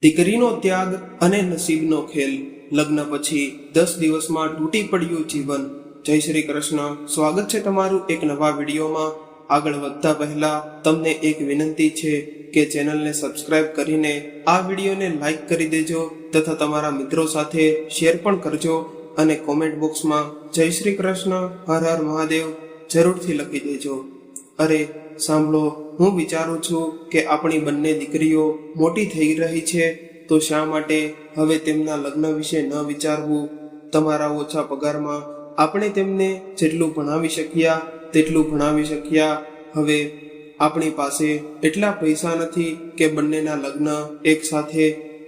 દીકરીનો ત્યાગ અને નસીબનો ખેલ. લગ્ન પછી 10 દિવસમાં તૂટી પડ્યું જીવન. જય શ્રી કૃષ્ણ. સ્વાગત છે તમારું એક નવા વિડીયોમાં. આગળ વધતા પહેલા તમને એક વિનંતી છે કે ચેનલને સબસ્ક્રાઇબ કરીને આ વિડીયોને લાઈક કરી દેજો તથા તમારા મિત્રો સાથે શેર પણ કરજો અને કોમેન્ટ બોક્સમાં જય શ્રી કૃષ્ણ, હર હર મહાદેવ જરૂરથી લખી દેજો. અરે સાંભળો, હું વિચારું છું કે આપણી બંને દીકરીઓ મોટી થઈ રહી છે, તો શા માટે હવે તેમના લગ્ન વિશે ન વિચારવું? તમારા ઓછા પગારમાં આપણે તેમને જેટલું ભણાવી શક્યા તેટલું ભણાવી શક્યા. હવે આપણી પાસે એટલા પૈસા નથી કે બંનેના લગ્ન એક સાથે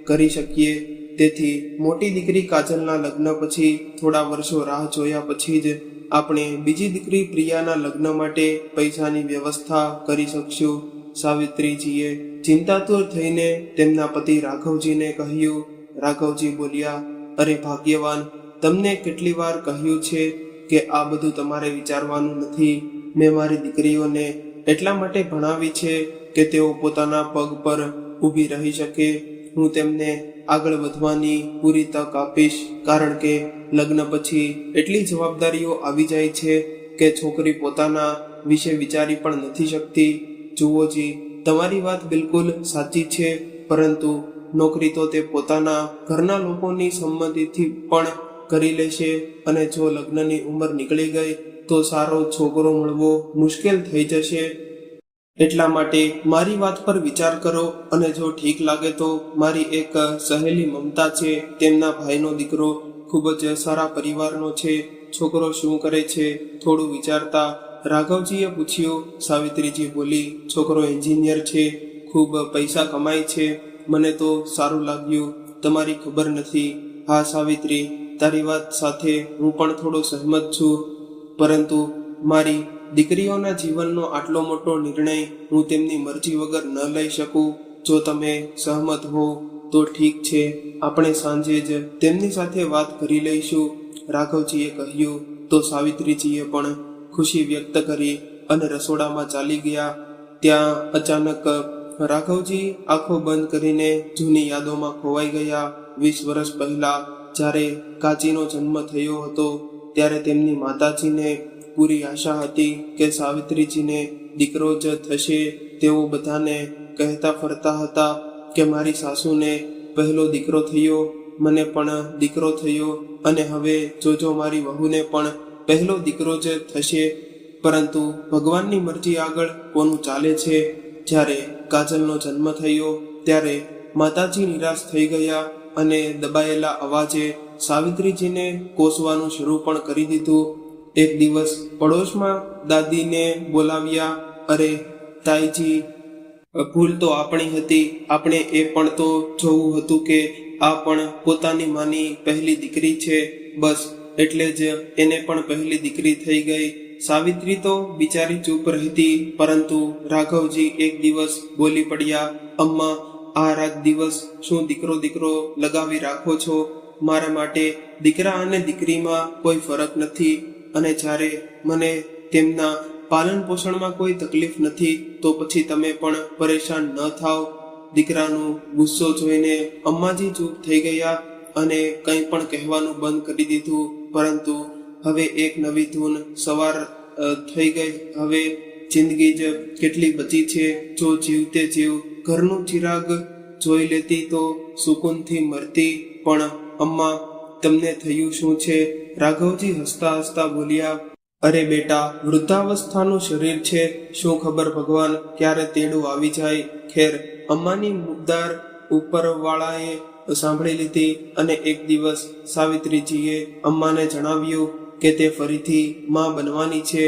કરી શકીએ. તેથી મોટી દીકરી કાજલના લગ્ન પછી થોડા વર્ષો રાહ જોયા પછી જ આપણે બીજી દીકરી પ્રિયાના લગ્ન માટે પૈસાની વ્યવસ્થા કરી શકશું. સાવિત્રીજીએ ચિંતાતુર થઈને તેમના પતિ રાઘવજીને કહ્યું. રાઘવજી બોલ્યા, અરે ભાગ્યવાન, તમને કેટલી વાર કહ્યું છે કે આ બધું તમારે વિચારવાનું નથી. મેં મારી દીકરીઓને એટલા માટે ભણાવી છે કે તેઓ પોતાના પગ પર ઊભી રહી શકે. હું તેમને આગળ વધવાની પૂરી તક આપીશ, કારણ કે લગ્ન પછી એટલી જવાબદારીઓ આવી જાય છે કે છોકરી પોતાના વિશે વિચારી પણ નથી શકતી. જુઓ જી, તમારી વાત બિલકુલ સાચી છે, પરંતુ નોકરી તો તે પોતાના ઘરના લોકોની સંમતિથી પણ કરી લેશે, અને જો લગ્નની ઉંમર નીકળી ગઈ તો સારો છોકરો મળવો મુશ્કેલ થઈ જશે. એટલા માટે મારી વાત પર વિચાર કરો, અને જો ઠીક લાગે તો મારી એક સહેલી મમતા છે, તેમના ભાઈનો દીકરો ખૂબ જ સારા પરિવારનો છે. છોકરો શું કરે છે? થોડું વિચારતા રાઘવજીએ પૂછ્યું. સાવિત્રીજી બોલી, છોકરો એન્જિનિયર છે, ખૂબ પૈસા કમાય છે. મને તો સારું લાગ્યું. તમારી ખબર નથી. હા સાવિત્રી, તારી વાત સાથે હું પણ થોડો સહમત છું, પરંતુ મારી દીકરીઓના જીવનનો આટલો મોટો નિર્ણય હું તેમની મરજી વગર ન લઈ શકું. જો તમે સહમત હો તો ઠીક છે, આપણે સાંજે જ તેમની સાથે વાત કરી લઈશું, રાઘવજીએ કહ્યું. તો સાવિત્રીજીએ પણ ખુશી વ્યક્ત કરી અને રસોડામાં ચાલી ગયા. ત્યાં અચાનક રાઘવજી આંખો બંધ કરીને જૂની યાદોમાં ખોવાઈ ગયા. 20 વર્ષ પહેલા જ્યારે કાચીનો જન્મ થયો હતો, ત્યારે તેમની માતાજીને પૂરી આશા હતી કે સાવિત્રીજીને દીકરો જ થશે. તેઓ બધાને કહેતા ફરતા હતા કે મારી સાસુને પહેલો દીકરો થયો, મને પણ દીકરો થયો, અને હવે જોજો મારી વહુને પણ પહેલો દીકરો જ થશે. પરંતુ ભગવાનની મરજી આગળ કોનું ચાલે છે? જ્યારે કાજલનો જન્મ થયો ત્યારે માતાજી નિરાશ થઈ ગયા અને દબાયેલા અવાજે સાવિત્રીજીને કોસવાનું શરૂ પણ કરી દીધું. એક દિવસ પડોશમાં દાદીને બોલાવ્યા. અરે તાઈજી, ભૂલ તો આપણી હતી. આપણે એ પણ તો જોવું હતું કે આ પણ પોતાની માની પહેલી દીકરી છે. બસ એટલે જ એને પણ પહેલી દીકરી થઈ ગઈ. સાવિત્રી તો બિચારી ચૂપ રહેતી, પરંતુ રાઘવજી એક દિવસ બોલી પડ્યા. અમ્મા, આ રાત દિવસ શું દીકરો દીકરો લગાવી રાખો છો? મારા માટે દીકરા અને દીકરીમાં કોઈ ફરક નથી, અને જ્યારે મને તેમના પાલન પોષણમાં કોઈ તકલીફ નથી, તો પછી તમે પણ પરેશાન ન થાવ. દીકરાનું ગુસ્સો જોઈને અમ્માજી ચૂપ થઈ ગયા અને કંઈ પણ કહેવાનું બંધ કરી દીધું. પરંતુ હવે એક નવી ધૂન સવાર થઈ ગઈ. હવે જિંદગી જ કેટલી બચી છે. જો જીવતે જીવ ઘરનું ચિરાગ જોઈ લેતી તો સુકૂનથી મરતી. પણ અમ્મા, તમને થયું શું છે? રાઘવજી હસતા હસતા બોલ્યા. અરે બેટા, વૃદ્ધાવસ્થાનું શરીર છે, શું ખબર ભગવાન ક્યારે તેડું આવી જાય. ખેર, અમ્માની મુદ્દાર ઉપરવાળાએ સાંભળી લીધી, અને એક દિવસ સાવિત્રીજીએ અમ્માને જણાવ્યું કે તે ફરીથી માં બનવાની છે.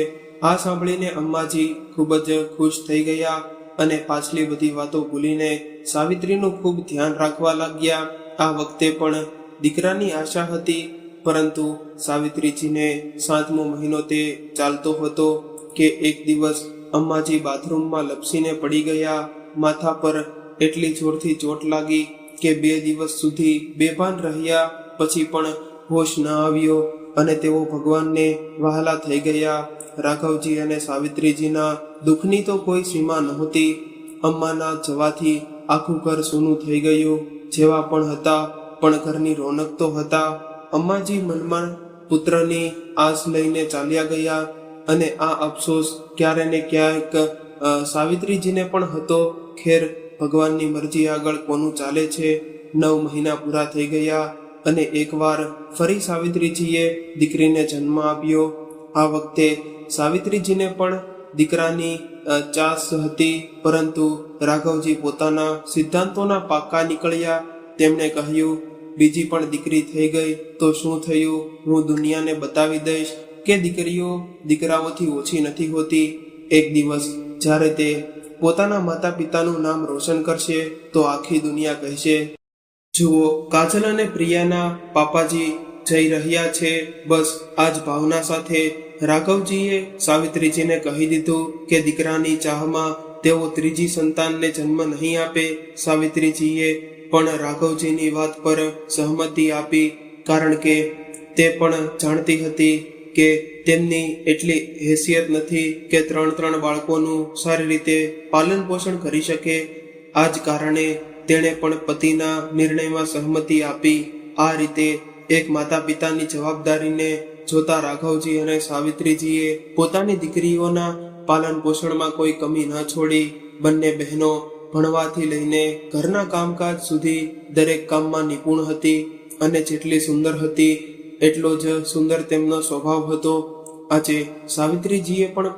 આ સાંભળીને અમ્માજી ખૂબ જ ખુશ થઈ ગયા અને પાછલી બધી વાતો ભૂલીને સાવિત્રીનું ખૂબ ધ્યાન રાખવા લાગ્યા. આ વખતે પણ દીકરાની આશા હતી, પરંતુ સાવિત્રીજીને 7મો મહિનો તે ચાલતો હતો કે એક દિવસ અમ્માજી બાથરૂમમાં લપસીને પડી ગયા. માથા પર એટલી જોરથી ચોટ લાગી કે 2 દિવસ સુધી બેભાન રહ્યા. પછી પણ હોશ ન આવ્યો અને તેઓ ભગવાનને વહાલા થઈ ગયા. રાઘવજી અને સાવિત્રીજીના દુઃખની તો કોઈ સીમા નહોતી. અમ્માના જવાથી આખું ઘર સૂનું થઈ ગયું. જેવા પણ હતા, પણ ઘરની રોનક તો હતા. અમ્માજી મનમાં પુત્રની આસ લઈને ચાલ્યા ગયા, અને આ અફસોસ ક્યારે ને ક્યાંક સાવિત્રીજીને પણ હતો. ખેર, ભગવાનની મરજી આગળ કોનું ચાલે છે. 9 મહિના પૂરા થઈ ગયા, અને એકવાર ફરી સાવિત્રીજીએ દીકરીને જન્મ આપ્યો. આ વખતે સાવિત્રીજીને પણ દીકરાની ચાસ હતી, પરંતુ રાઘવજી પોતાના સિદ્ધાંતોના પાક્કા નીકળ્યા. તેમણે કહ્યું, બીજી પણ દીકરી થઈ ગઈ તો શું થયું? હું દુનિયાને બતાવી દઈશ કે દીકરીઓ દીકરાઓથી ઓછી નથી હોતી. એક દિવસ જ્યારે તે પોતાના માતા પિતાનું નામ રોશન કરશે તો આખી દુનિયા કહેશે, જુઓ, કાજલ અને પ્રિયાના પાપાજી જઈ રહ્યા છે. બસ આ જ ભાવના સાથે રાઘવજીએ સાવિત્રીજીને કહી દીધું કે દીકરાની ચાહમાં તેઓ ત્રીજી સંતાનને જન્મ નહીં આપે. સાવિત્રીજીએ પણ રાઘવજીની વાત પર સહમતિ આપી, કારણ કે તે પણ જાણતી હતી કે તેમની એટલી હેસિયત નથી કે 3 બાળકોનું સારી રીતે પાલન પોષણ કરી શકે. આ જ કારણે તેણે પણ પતિના નિર્ણયમાં સહમતિ આપી. આ રીતે એક માતા પિતાની જવાબદારીને જોતા રાઘવજી અને સાવિત્રીજીએ પોતાની દીકરીઓના પાલન પોષણમાં કોઈ કમી ન છોડી. બંને બહેનો ભણવાથી લઈને ઘરના કામકાજ સુધી દરેક કામમાં નિપુણ હતી, અને જેટલી સુંદર હતી એટલો જ સુંદર તેમનો સ્વભાવ હતો. આજે સાવિત્રીજીએ પણ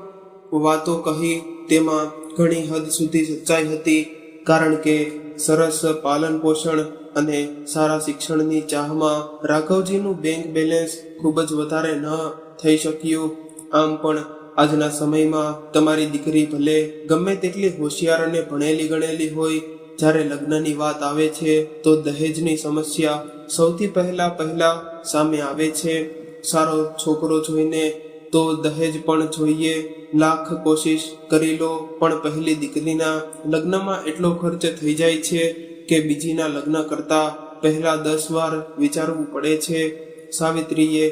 વાતો કહી, તેમાં ઘણી હદ સુધી સચ્ચાઈ હતી, કારણ કે સરસ પાલન પોષણ અને સારા શિક્ષણની ચાહમાં રાઘવજીનું બેંક બેલેન્સ ખૂબ જ વધારે ન થઈ શક્યું. આમ પણ આજના સમયમાં તમારી દીકરી ભલે ગમે તેટલી હોશિયાર અને ભણેલી ગણેલી હોય, જ્યારે લગ્નની વાત આવે છે તો દહેજની સમસ્યા સૌથી પહેલા સામે આવે છે. સારો છોકરો જોઈને તો દહેજ પણ જોઈએ. લાખ કોશિશ કરી લો, પણ પહેલી દીકરીના લગ્નમાં એટલો ખર્ચ થઈ જાય છે કે બીજીના લગ્ન કરતા પહેલા 10 વાર વિચારવું પડે છે. સાવિત્રીએ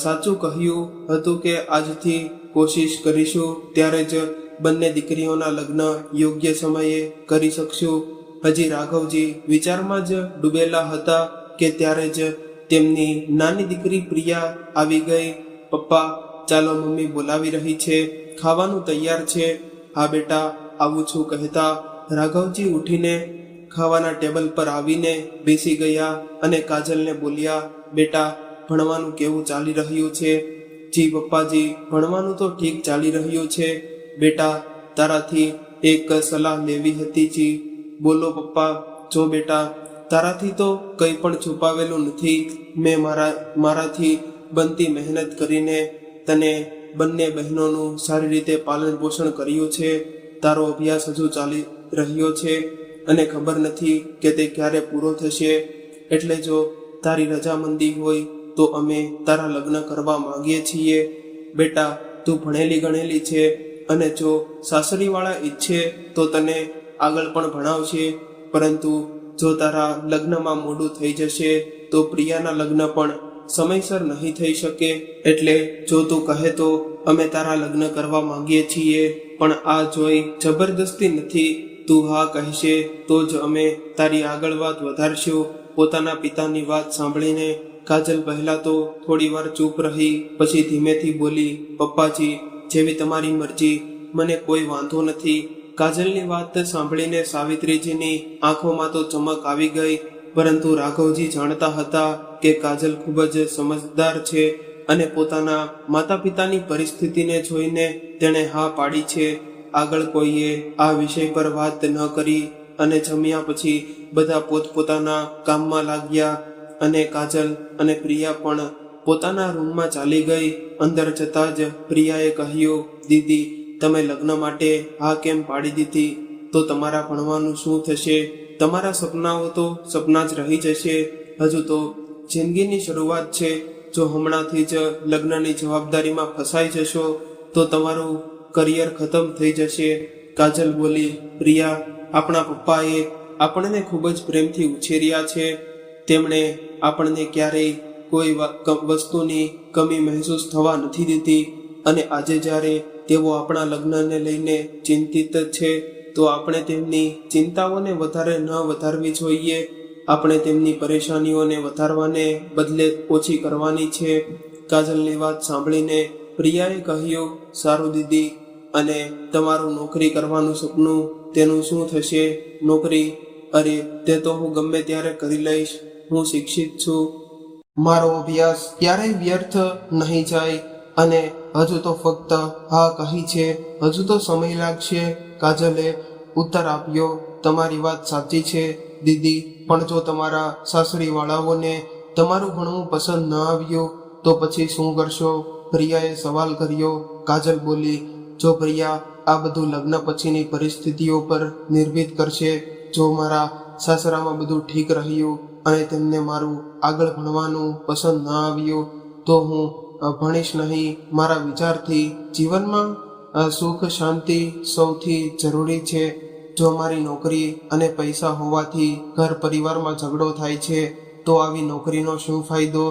સાચું કહ્યું હતું કે આજથી કોશિશ કરીશું ત્યારે જ બંને દીકરીઓના લગ્ન યોગ્ય સમયે કરી શકશું. હજી રાઘવજી વિચારમાં જ ડૂબેલા હતા કે ત્યારે જ તેમની નાની દીકરી પ્રિયા આવી ગઈ. પપ્પા, ચાલો, મમ્મી બોલાવી રહી છે, ખાવાનું તૈયાર છે. હા બેટા, આવું છું કહેતા રાઘવજી ઉઠીને ખાવાના ટેબલ પર આવીને બેસી ગયા અને કાજલને બોલ્યા, બેટા, ભણવાનું કેવું ચાલી રહ્યું છે? જી પપ્પાજી, ભણવાનું તો ઠીક ચાલી રહ્યું છે. બેટા, તારાથી એક સલાહ લેવી હતી. જી બોલો પપ્પા. જો બેટા, તારાથી તો કંઈ પણ છુપાવેલું નથી. મેં મારાથી બનતી મહેનત કરીને તને બંને બહેનોનું સારી રીતે પાલન પોષણ કર્યું છે. તારો અભ્યાસ હજુ ચાલી રહ્યો છે અને ખબર નથી કે તે ક્યારે પૂરો થશે. એટલે જો તારી રજામંદી હોય તો અમે તારા લગ્ન કરવા માંગીએ છીએ. બેટા, તું ભણેલી ગણેલી છે, અને જો સાસરીવાળા ઈચ્છે તો તને આગળ પણ ભણાવશે. પરંતુ જો તારા લગ્નમાં મોડું થઈ જશે તો પ્રિયાના લગ્ન પણ સમયસર નહીં થઈ શકે. એટલે જો તું કહે તો અમે તારા લગ્ન કરવા માંગીએ છીએ, પણ આ જોઈ જબરદસ્તી નથી. તું હા કહેશે તો જ અમે તારી આગળ વાત વધારશું. પોતાના પિતાની વાત સાંભળીને કાજલ પહેલા તો થોડી વાર ચૂપ રહી, પછી ધીમેથી બોલી, પપ્પાજી, જેવી તમારી મરજી, મને કોઈ વાંધો નથી. કાજલની વાત સાંભળીને સાવિત્રીજીની આંખોમાં તો ચમક આવી ગઈ, પરંતુ રાઘવજી જાણતા હતા કે કાજલ ખૂબ જ સમજદાર છે અને પોતાના માતા પિતાની પરિસ્થિતિને જોઈને તેણે હા પાડી છે. આગળ કોઈએ આ વિષય પર વાત ન કરી, અને જમ્યા પછી બધા પોતપોતાના કામમાં લાગ્યા, અને કાજલ અને પ્રિયા પણ પોતાના રૂમમાં ચાલી ગઈ. અંદર જતાં જ પ્રિયાએ કહ્યું, દીદી, તમે લગ્ન માટે હા કેમ પાડી દીધી? તો તમારા ભણવાનું શું થશે? તમારા સપનાઓ તો સપના જ રહી જશે. હજુ તો જિંદગીની શરૂઆત છે. જો હમણાંથી જ લગ્નની જવાબદારીમાં ફસાઈ જશો તો તમારું કરિયર ખતમ થઈ જશે. કાજલ બોલી, પ્રિયા, આપણા પપ્પાએ આપણને ખૂબ જ પ્રેમથી ઉછેર્યા છે. તેમણે આપણને ક્યારેય કોઈ વસ્તુની કમી મહેસૂસ થવા નથી દીધી, અને આજે જ્યારે તેઓ આપણા લગ્નને લઈને ચિંતિત છે તો આપણે તેમની ચિંતાઓને વધારે ન વધારવી જોઈએ. આપણે તેમની પરેશાનીઓને વધારવાને બદલે ઓછી કરવાની છે. કાજલની વાત સાંભળીને પ્રિયાએ કહ્યું, સારું દીદી, અને તમારું નોકરી કરવાનું સપનું, તેનું શું થશે? નોકરી? અરે, તે તો હું ગમે ત્યારે કરી લઈશ. હું શિક્ષિત છું. મારો અભ્યાસ ક્યારેય વ્યર્થ નહીં જાય. અને હજુ તો ફક્ત હા કહી છે, હજુ તો સમય લાગશે. કાજલે ઉત્તર આપ્યો, તમારી વાત સાચી છે દીદી, પણ જો તમારા સાસરીવાળાઓને તમારું ભણવું પસંદ ન આવ્યું તો પછી શું કરશો? પ્રિયાએ સવાલ કર્યો. કાજલ બોલી, જો પ્રિયા, આ બધું લગ્ન પછીની પરિસ્થિતિઓ પર નિર્ભર કરશે. જો મારા સાસરામાં બધું ઠીક રહ્યું અને તેમને મારું આગળ ભણવાનું પસંદ ન આવ્યું તો હું ભણીશ નહીં. મારા વિચારથી જીવનમાં સુખ શાંતિ સૌથી જરૂરી છે. જો મારી નોકરી અને પૈસા હોવાથી ઘર પરિવારમાં ઝઘડો થાય છે તો આવી નોકરીનો શું ફાયદો?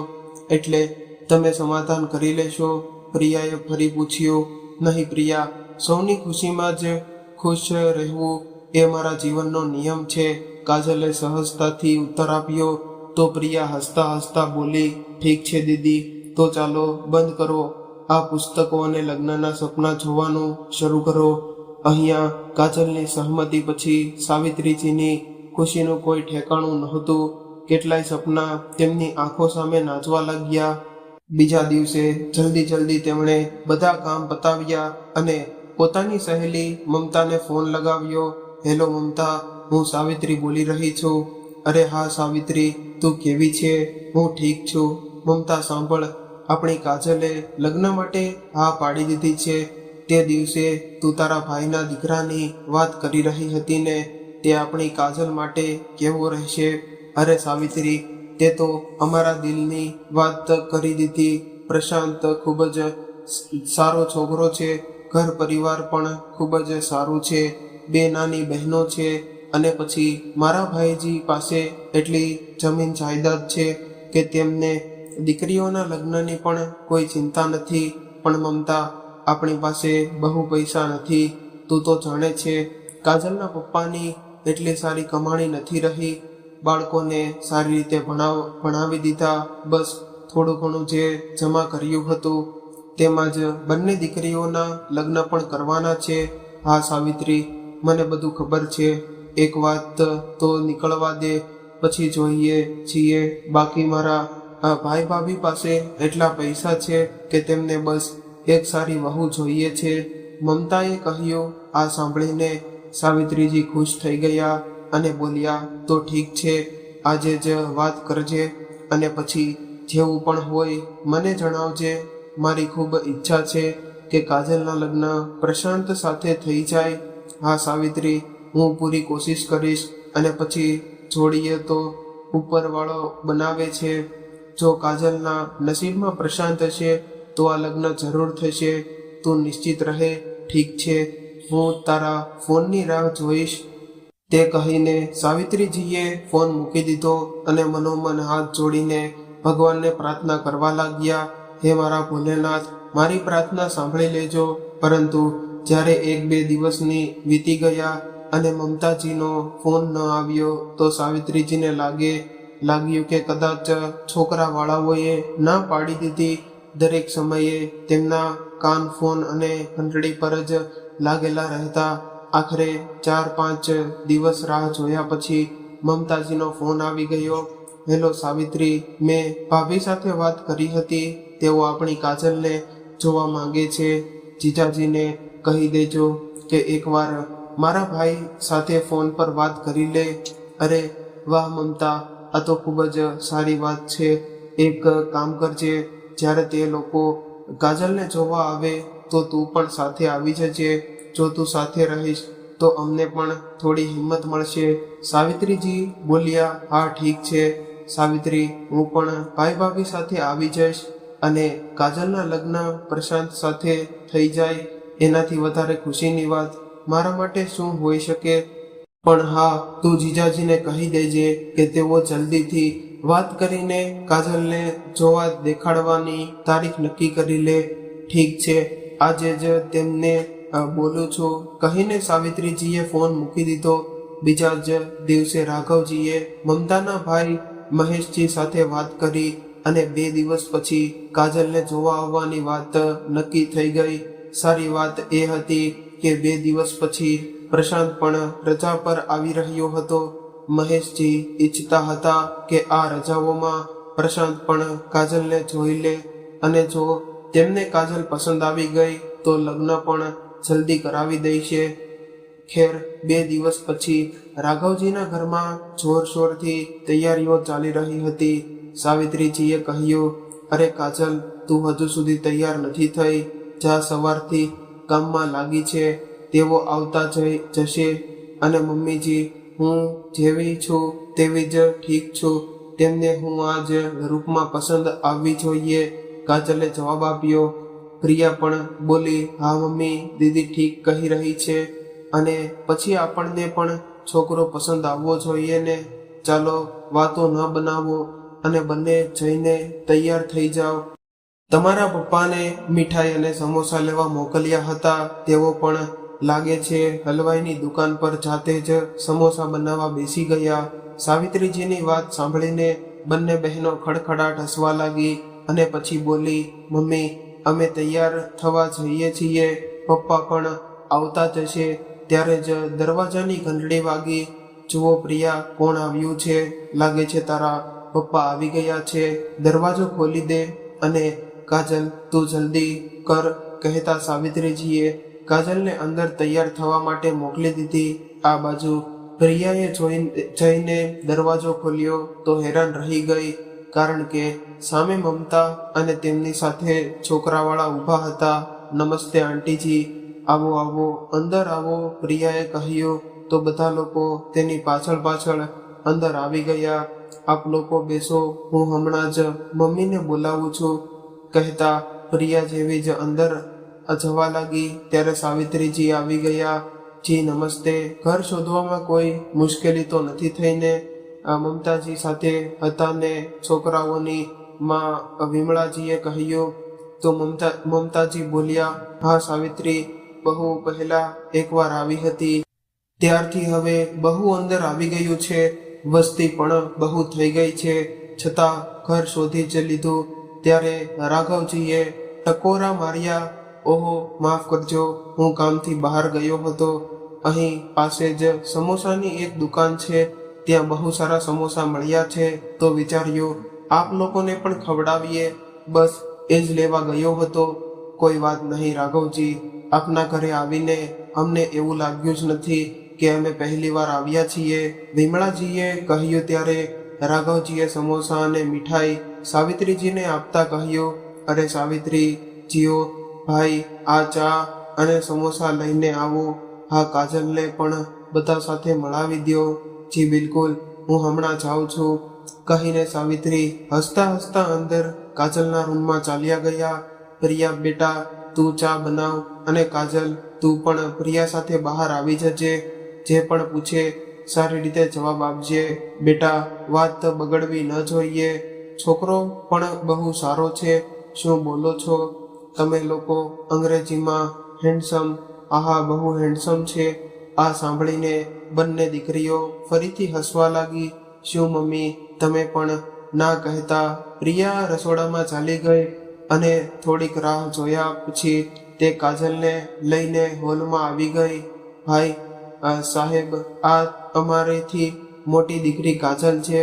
એટલે તમે સમાધાન કરી લેશો? પ્રિયાએ ફરી પૂછ્યું. નહીં પ્રિયા, સૌની ખુશીમાં જ ખુશ રહેવું એ મારા જીવનનો નિયમ છે. કાજલે સહજતાથી ઉત્તર આપ્યો. તો પ્રિયા હસતા હસતા બોલી, ઠીક છે દીદી, તો ચાલો બંધ કરો આ પુસ્તકો અને લગ્નના સપના જોવાનું શરૂ કરો. અહીંયા કાજલની સહમતિ પછી સાવિત્રીજીની ખુશીનું કોઈ ઠેકાણું નહોતું. કેટલાય સપના તેમની આંખો સામે નાચવા લાગ્યા. બીજા દિવસે જલ્દી તેમણે બધા કામ પતાવ્યા અને પોતાની સહેલી મમતાને ફોન લગાવ્યો. હેલો મમતા, હું સાવિત્રી બોલી રહી છું. અરે હા સાવિત્રી, તું કેવી છે? હું ઠીક છું. મમતા સાંભળ, આપણી કાજલે લગ્ન માટે હા પાડી દીધી છે. તે દિવસે તું તારા ભાઈના દીકરાની વાત કરી રહી હતી ને, તે આપણી કાજલ માટે કેવો રહેશે? અરે સાવિત્રી, તે તો અમારા દિલની વાત કરી દીધી. પ્રશાંત ખૂબ જ સારો છોકરો છે, ઘર પરિવાર પણ ખૂબ જ સારું છે, 2 નાની બહેનો છે, અને પછી મારા ભાઈજી પાસે એટલી જમીન જાયદાદ છે કે તેમને દીકરીઓના લગ્નની પણ કોઈ ચિંતા નથી. પણ મમતા, આપણી પાસે બહુ પૈસા નથી. તું તો જાણે છે, કાજલના પપ્પાની એટલી સારી કમાણી નથી રહી. બાળકોને સારી રીતે ભણાવી દીધા. બસ થોડું ઘણું જે જમા કર્યું હતું તેમાં જ બંને દીકરીઓના લગ્ન પણ કરવાના છે. હા સાવિત્રી, મને બધું ખબર છે. એક વાત તો નીકળવા દે, પછી જોઈએ છીએ. બાકી મારા ભાઈ ભાભી પાસે એટલા પૈસા છે કે તેમને બસ એક સારી વહુ જોઈએ છે. મમતાએ કહ્યું. આ સાંભળીને સાવિત્રીજી ખુશ થઈ ગયા અને બોલ્યા, તો ઠીક છે, આજે જ વાત કરજે અને પછી જેવું પણ હોય મને જણાવજે. મારી ખૂબ ઈચ્છા છે કે કાજલના લગ્ન પ્રશાંત સાથે થઈ જાય. હા સાવિત્રી, હું પૂરી કોશિશ કરીશ. અને પછી જોડીએ તો ઉપરવાળો બનાવે છે. જો કાજલના નસીબમાં પ્રશાંત હશે તો આ લગ્ન જરૂર થશે. તું નિશ્ચિત રહે. ઠીક છે, હું તારા ફોનની રાહ જોઈશ. તે કહીને સાવિત્રીજીએ ફોન મૂકી દીધો અને મનોમન હાથ જોડીને ભગવાનને પ્રાર્થના કરવા લાગ્યા. હે મારા ભોલેનાથ, મારી પ્રાર્થના સાંભળી લેજો. પરંતુ જ્યારે 1-2 દિવસની વીતી ગયા અને મમતાજીનો ફોન ન આવ્યો તો સાવિત્રીજીને લાગ્યું કે કદાચ છોકરાવાળાઓએ ના પાડી દીધી. દરેક સમયે તેમના કાન ફોન અને ઘંટડી પર જ લાગેલા રહેતા. આખરે 4-5 દિવસ રાહ જોયા પછી મમતાજીનો ફોન આવી ગયો. હેલો સાવિત્રી, મેં ભાભી સાથે વાત કરી હતી. તેઓ આપણી કાજલને જોવા માંગે છે. જીજાજીને કહી દેજો કે એકવાર મારા ભાઈ સાથે ફોન પર વાત કરી લે. અરે વાહ મમતા, આ તો ખૂબ જ સારી વાત છે. એક કામ કરજે, જ્યારે તે લોકો કાજલને જોવા આવે તો તું પણ સાથે આવી જજે. જો તું સાથે રહીશ તો અમને પણ થોડી હિંમત મળશે. સાવિત્રીજી બોલ્યા. હા ઠીક છે સાવિત્રી, હું પણ ભાઈ ભાભી સાથે આવી જઈશ અને કાજલના લગ્ન પ્રશાંત સાથે થઈ જાય એનાથી વધારે ખુશીની વાત મારા માટે શું હોઈ શકે. પણ હા, તું જીજાજીને કહી દેજે કે તેઓ જલ્દીથી વાત કરીને કાજલને જોવા દેખાડવાની તારીખ નક્કી કરી લે. ઠીક છે, આજે જ તેમને બોલું છું, કહીને સાવિત્રીજીએ ફોન મૂકી દીધો. બીજા જ દિવસે રાઘવજીએ મમતાના ભાઈ મહેશજી સાથે વાત કરી અને 2 દિવસ પછી કાજલને જોવા આવવાની વાત નક્કી થઈ ગઈ. સારી વાત એ હતી કે 2 દિવસ પછી પ્રશાંત પણ રજા પર આવી રહ્યો હતો. મહેશજી ઈચ્છતા હતા કે આ રજાઓમાં પ્રશાંત પણ કાજલને જોઈ લે અને જો તેમને કાજલ પસંદ આવી ગઈ તો લગ્ન પણ જલ્દી કરાવી દેશે. ખેર 2 દિવસ પછી રાઘવજીના ઘરમાં જોરશોરથી તૈયારીઓ ચાલી રહી હતી. સાવિત્રીજીએ કહ્યું, અરે કાજલ, તું હજુ સુધી તૈયાર નથી થઈ. જા સવારથી કામમાં લાગી છે. તેઓ આવતા જશે. અને મમ્મીજી, હું જેવી છું તેવી જ ઠીક છું. તેમને હું આ જ રૂપમાં પસંદ આવવી જોઈએ. કાજલે જવાબ આપ્યો. પ્રિયા પણ બોલી, હા મમ્મી, દીદી ઠીક કહી રહી છે. અને પછી આપણને પણ છોકરો પસંદ આવવો જોઈએ ને. ચાલો વાતો ન બનાવો અને બંને જઈને તૈયાર થઈ જાઓ. તમારા પપ્પાને મીઠાઈ અને સમોસા લેવા મોકલ્યા હતા. તેઓ પણ લાગે છે હલવાઈની દુકાન પર જાતે જ સમોસા બનાવવા બેસી ગયા. સાવિત્રીજીની વાત સાંભળીને બંને બહેનો ખડખડાટ હસવા લાગી અને પછી બોલી, મમ્મી, અમે તૈયાર થવા જઈએ છીએ. પપ્પા પણ આવતા જશે. ત્યારે જ દરવાજાની ઘંટડી વાગી. જુઓ પ્રિયા, કોણ આવ્યું છે? લાગે છે તારા પપ્પા આવી ગયા છે. દરવાજો ખોલી દે અને કાજલ, તું જલ્દી કર, કહેતા સાવિત્રીજીએ કાજલને અંદર તૈયાર થવા માટે મોકલી દીધી. આ બાજુ પ્રિયાએ જઈને દરવાજો ખોલ્યો તો હેરાન રહી ગઈ, કારણ કે સામે મમતા અને તેમની સાથે છોકરાવાળા ઊભા હતા. નમસ્તે આંટીજી, આવો આવો, અંદર આવો, પ્રિયાએ કહ્યું તો બધા લોકો તેની પાછળ અંદર આવી ગયા. આપ લોકો બેસો, હું હમણાં જ મમ્મીને બોલાવું છું, કહેતા પ્રિયા જેવી જ અંદર જવા લાગી ત્યારે સાવિત્રીજી આવી ગયા. જી નમસ્તે. ઘર શોધવામાં કોઈ મુશ્કેલી તો નથી થઈને? મમતાજી સાથે હતા ને છોકરાઓની માં વિમળાજીએ કહ્યું તો મમતાજી બોલ્યા, હા સાવિત્રી, બહુ પહેલા એકવાર આવી હતી. ત્યારથી હવે બહુ અંદર આવી ગયું છે. વસ્તી પણ બહુ થઈ ગઈ છે, છતાં ઘર શોધી જ લીધું. ત્યારે રાઘવજીએ ટકોરા માર્યા. ઓહો, માફ કરજો, હું કામથી બહાર ગયો હતો. અહીં પાસે જ સમોસાની એક દુકાન છે, ત્યાં બહુ સારા સમોસા મળ્યા છે તો વિચાર્યું આપ લોકોને પણ ખવડાવીએ. બસ એ જ લેવા ગયો હતો. કોઈ વાત નહીં રાઘવજી, આપના ઘરે આવીને અમને એવું લાગ્યું જ નથી કે અમે પહેલી વાર આવ્યા છીએ, વિમળાજીએ કહ્યું. ત્યારે રાઘવજીએ સમોસા અને મીઠાઈ સાવિત્રીજીને આપતા કહ્યું, અરે સાવિત્રી જીઓ, ભાઈ, આ ચા અને સમોસા લઈને આવો. હા, કાજલને પણ બધા સાથે મળાવી દો. જી બિલકુલ, હું હમણાં જાઉં છું, કહીને સાવિત્રી હસતા હસતા અંદર કાજલના રૂમમાં ચાલ્યા ગયા. પ્રિયા, બેટા તું ચા બનાવ અને કાજલ તું પણ પ્રિયા સાથે બહાર આવી જજે. જે પણ પૂછે સારી રીતે જવાબ આપજે. બેટા, વાત બગડવી ન જોઈએ. છોકરો પણ બહુ સારો છે. શું બોલો છો તમે લોકો અંગ્રેજીમાં? હેન્ડસમ. આહા, બહુ હેન્ડસમ છે. આ સાંભળીને બંને દીકરીઓ ફરીથી હસવા લાગી. શું મમ્મી, તમે પણ ના કહેતા પ્રિયા રસોડામાં ચાલી ગઈ અને થોડીક રાહ જોયા પછી તે કાજલને લઈને હોલમાં આવી ગઈ. ભાઈ સાહેબ, આ અમારીથી મોટી દીકરી કાજલ છે,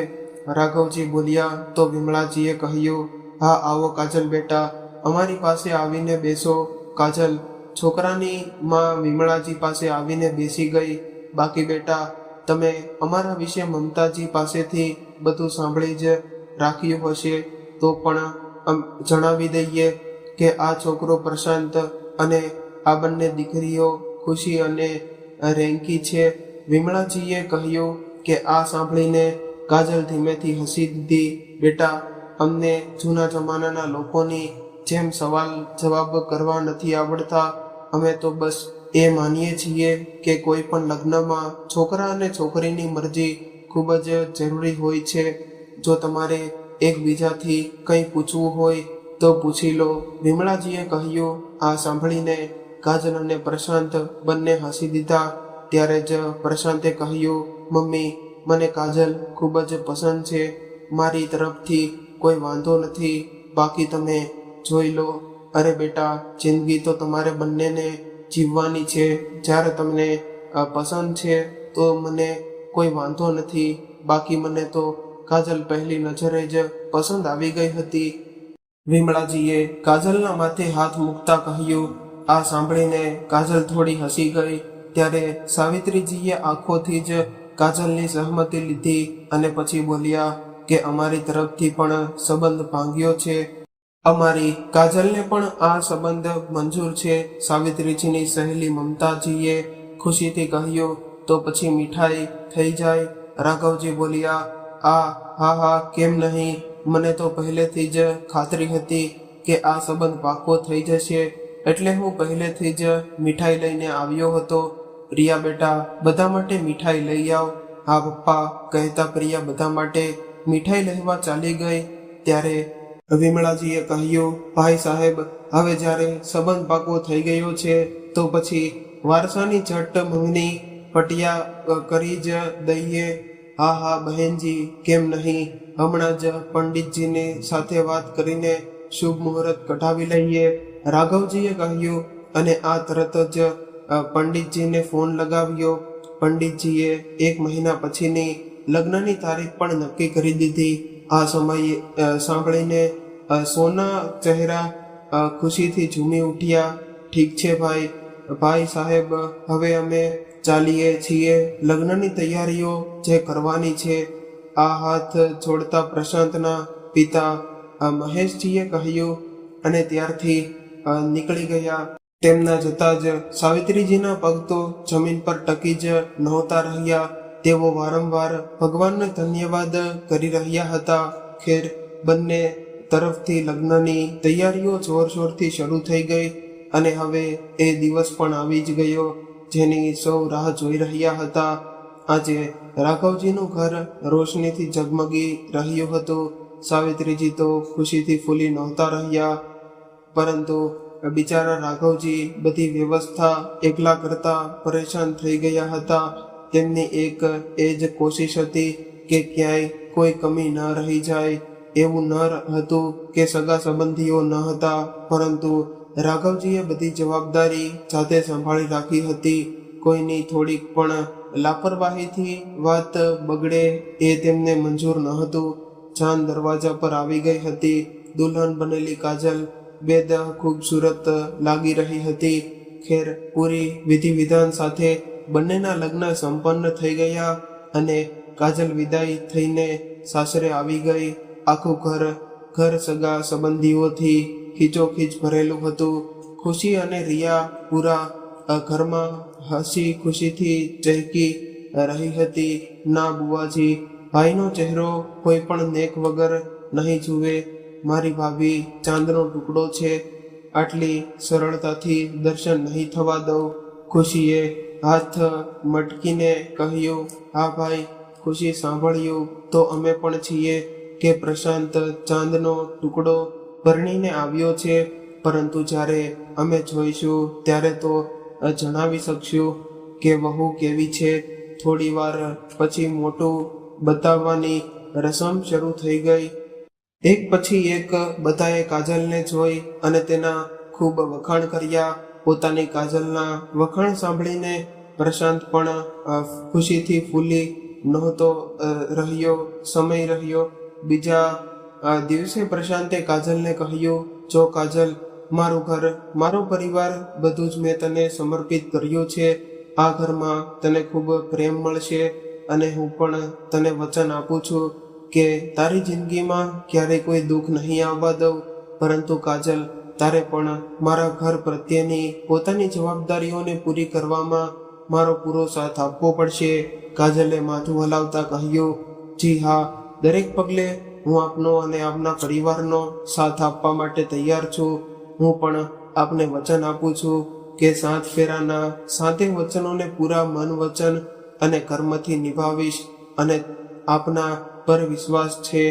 રાઘવજી બોલ્યા. તો વિમળાજીએ કહ્યું, હા આવો કાજલ બેટા, અમારી પાસે આવીને બેસો. કાજલ છોકરાની માં વિમળાજી પાસે આવીને બેસી ગઈ. બાકી બેટા, તમે અમારા વિશે મમતાજી પાસેથી બધું સાંભળી જ રાખ્યું હશે તો પણ જણાવી દઈએ કે આ છોકરો પ્રશાંત અને આ બંને દીકરીઓ ખુશી અને રેંકી છે. વિમળાજીએ કહ્યું કે આ સાંભળીને કાજલ ધીમેથી હસી દીધી. બેટા, અમને જૂના જમાનાના લોકોની જેમ સવાલ જવાબ કરવા નથી આવડતા. અમે તો બસ એ માનીએ છીએ કે કોઈ પણ લગ્નમાં છોકરા અને છોકરીની મરજી ખૂબ જ જરૂરી હોય છે. જો તમારે એકબીજાથી કંઈ પૂછવું હોય તો પૂછી લો, વિમળાજીએ કહ્યું. આ સાંભળીને કાજલ અને પ્રશાંત બંને હસી દીધા. ત્યારે જ પ્રશાંતે કહ્યું, મમ્મી, મને કાજલ ખૂબ જ પસંદ છે. મારી તરફથી કોઈ વાંધો નથી, બાકી તમે જોઈ લો. અરે બેટા, જિંદગી તો તમારે બંનેને જીવવાની છે. જ્યારે તમને પસંદ છે તો મને કોઈ વાંધો નથી, બાકી મને તો કાજલ પહેલી નજરે જ પસંદ આવી ગઈ હતી. વિમળાજીએ કાજલના માથે હાથ મૂકતા કહ્યું. આ સાંભળીને કાજલ થોડી હસી ગઈ. ત્યારે સાવિત્રીજીએ આંખોથી જ કાજલની સહમતી લીધી અને પછી બોલ્યા કે અમારી તરફથી પણ સંબંધ ભાંગ્યો છે. અમારી કાજલને પણ આ સંબંધ મંજૂર છે. સાવિત્રીજીની સહેલી મમતાજીએ ખુશીથી કહ્યું. તો પછી મીઠાઈ થઈ જાય. રાઘવજી બોલ્યા, હા હા, કેમ નહીં. મને તો પહેલેથી જ ખાતરી હતી કે આ સંબંધ પાક્કો થઈ જશે, એટલે હું પહેલેથી જ મીઠાઈ લઈને આવ્યો હતો. પ્રિયા બેટા, બધા માટે મીઠાઈ લઈ આવ. હા પપ્પા, કહેતા પ્રિયા બધા માટે મીઠાઈ લેવા ચાલી ગઈ. ત્યારે વિમળાજીએ કહ્યું, ભાઈ સાહેબ, હવે જ્યારે સંબંધ પાક્કો થઈ ગયો છે તો પછી વારસાની ઝટ મંગની ફટિયા કરી જ દઈએ. હા બહેનજી, કેમ નહીં. હમણાં જ પંડિતજીની સાથે વાત કરીને શુભ મુહૂર્ત કઢાવી લઈએ, રાઘવજીએ કહ્યું. અને આ તરત જ પંડિતજીને ફોન લગાવ્યો. પંડિતજીએ 1 મહિના પછીની લગ્નની તારીખ પણ નક્કી કરી દીધી. આ સમયે સાંભળીને સોના ચહેરા ખુશીથી ઝૂમી ઉઠ્યા. ઠીક છે ભાઈ સાહેબ, હવે અમે ચાલીએ છીએ. લગ્નની તૈયારીઓ જે કરવાની છે. આ હાથ છોડતા પ્રશાંતના પિતા મહેશજીએ કહ્યું અને ત્યારથી નીકળી ગયા. તેમના જતા જ સાવિત્રીજીના પગ તો જમીન પર ટકી જ નહોતા રહ્યા. તેઓ વારંવાર ભગવાનને ધન્યવાદ કરી રહ્યા હતા. ખેર, બંને તરફથી લગ્નની તૈયારીઓ જોરશોરથી શરૂ થઈ ગઈ અને હવે એ દિવસ પણ આવી જ ગયો જેની સૌ રાહ જોઈ રહ્યા હતા. આજે રાઘવજીનું ઘર રોશનીથી ઝગમગી રહ્યું હતું. સાવિત્રીજી તો ખુશીથી ફૂલી નહોતા રહ્યા, પરંતુ બિચારા રાઘવજી બધી વ્યવસ્થા એકલા કરતા પરેશાન થઈ ગયા હતા. તેમની એક એ જ કોશિશ હતી કે ક્યાંય કોઈ કમી ન રહી જાય. એવું ન હતું કે સગા સંબંધીઓ ન હતા, પરંતુ રાઘવજીએ બધી જવાબદારી જાતે સંભાળી રાખી હતી. કોઈની થોડીક પણ લાપરવાહીથી વાત બગડે એ તેમને મંજૂર ન હતું. જાન દરવાજા પર આવી ગઈ હતી. દુલ્હન બનેલી કાજલ બેદહ ખૂબસૂરત લાગી રહી હતી. ખેર, પૂરી વિધિ વિધાન સાથે બંનેના લગ્ન સંપન્ન થઈ ગયા અને કાજલ વિદાય થઈને સાસરે આવી ગઈ. આખું ઘર સગા સંબંધીઓથી ખીચોખીચ ભરેલું હતું. ખુશી અને રિયા પૂરા ઘરમાં હસી ખુશીથી ચહેકી રહી હતી. ના બુઆજી, ભાઈનો ચહેરો કોઈ પણ નેક વગર નહીં જુએ. મારી ભાભી ચાંદનો ટુકડો છે, આટલી સરળતાથી દર્શન નહીં થવા દઉં. ખુશીએ હાથ મટકીને કહ્યું, હા ભાઈ, ખુશી સાંભળ્યું તો અમે પણ છીએ કે પ્રશાંત ચાંદનો ટુકડો પરણીને આવ્યો છે, પરંતુ જ્યારે અમે જોઈશું ત્યારે તો જણાવી શકશું કે વહુ કેવી છે. થોડી વાર પછી મોટું બતાવવાની રસમ શરૂ થઈ ગઈ. એક પછી એક બધાએ કાજલને જોઈ અને તેના ખૂબ વખાણ કર્યા. પોતાની કાજલના વખાણ સાંભળીને પ્રશાંત પણ ખુશીથી ફૂલી નહોતો રહ્યો. બીજા દિવસે પ્રશાંતે કાજલને કહ્યું, જો કાજલ, મારું ઘર, મારો પરિવાર, બધું જ મેં તને સમર્પિત કર્યું છે. આ ઘરમાં તને ખૂબ પ્રેમ મળશે અને હું પણ તને વચન આપું છું કે તારી જિંદગીમાં ક્યારેય કોઈ દુઃખ નહીં આવવા દઉં. પરંતુ કાજલ, તારે પણ મારા ઘર પ્રત્યેની પોતાની જવાબદારીઓને પૂરી કરવામાં મારો પૂરો સાથ આપવો પડશે. કાજલે માથું હલાવતા કહ્યું, જી હા, દરેક પગલે હું આપનો અને આપના પરિવારનો સાથ આપવા માટે તૈયાર છું. હું પણ આપને વચન આપું છું કે 7 ફેરાના 7 વચનોને પૂરા મન, વચન અને કર્મથી નિભાવીશ અને આપના પર વિશ્વાસ છે